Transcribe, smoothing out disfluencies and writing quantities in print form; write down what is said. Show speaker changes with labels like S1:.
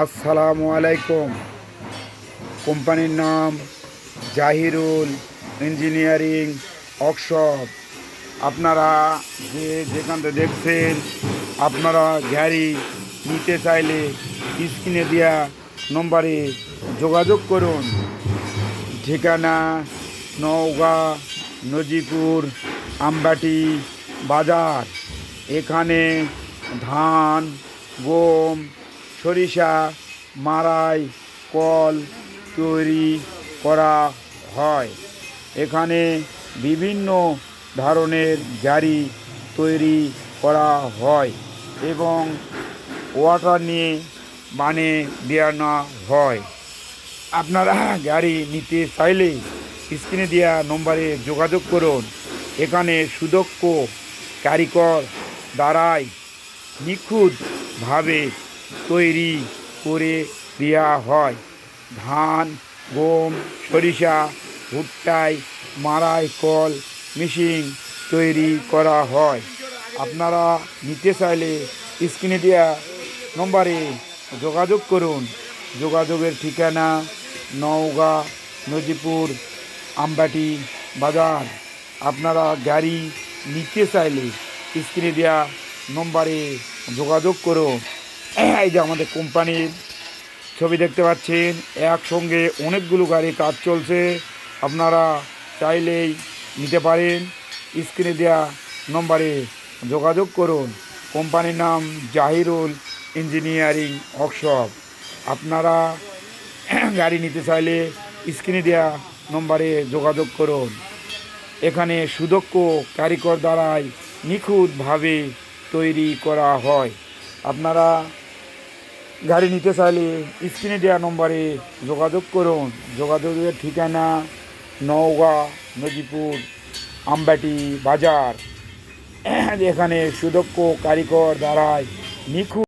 S1: আসসালামু আলাইকুম। কোম্পানির নাম জাহিরুল ইঞ্জিনিয়ারিং ওয়ার্কশপ। আপনারা যেখান থেকে দেখছেন, আপনারা গাড়ি নিতে চাইলে স্ক্রিনে দেওয়া নম্বরে যোগাযোগ করুন। ঠিকানা নওগাঁ নজিপুর আমবাটি বাজার। এখানে ধান, গম, সরিষা, মাড়াই, কল তৈরি করা হয়। এখানে বিভিন্ন ধরনের গাড়ি তৈরি করা হয় এবং ওয়াটার নিয়ে দেওয়া হয়। আপনারা গাড়ি নিতে চাইলে স্ক্রিনে দেওয়া নম্বরে যোগাযোগ করুন। এখানে সুদক্ষ কারিগর দ্বারাই নিখুঁতভাবে তৈরি করে দেওয়া হয়। ধান, গম, সরিষা, ভুট্টাই, মাড়াই, কল মেশিন তৈরি করা হয়। আপনারা নিতে চাইলে স্ক্রিনে দেওয়া নম্বরে যোগাযোগ করুন। যোগাযোগের ঠিকানা নওগাঁ নজিপুর আমবাটি বাজার। আপনারা গাড়ি নিতে চাইলে স্ক্রিনে দেওয়া নম্বরে যোগাযোগ করুন। এই যে আমাদের কোম্পানির ছবি দেখতে পাচ্ছেন, একসঙ্গে অনেকগুলো গাড়ি কাজ চলছে। আপনারা চাইলেই নিতে পারেন। স্ক্রিনে দেওয়া নম্বরে যোগাযোগ করুন। কোম্পানির নাম জাহিরুল ইঞ্জিনিয়ারিং ওয়ার্কশপ। আপনারা গাড়ি নিতে চাইলে স্ক্রিনে দেওয়া নম্বরে যোগাযোগ করুন। এখানে সুদক্ষ কারিগর দ্বারাই নিখুঁতভাবে তৈরি করা হয়। আপনারা গাড়ি নিতে চাইলে স্ক্রিনে দেওয়া নম্বরে যোগাযোগ করুন। যোগাযোগের ঠিকানা নওগাঁ নজিপুর আমবাটি বাজার। এখানে সুদক্ষ কারিগর দ্বারাই নিখুঁত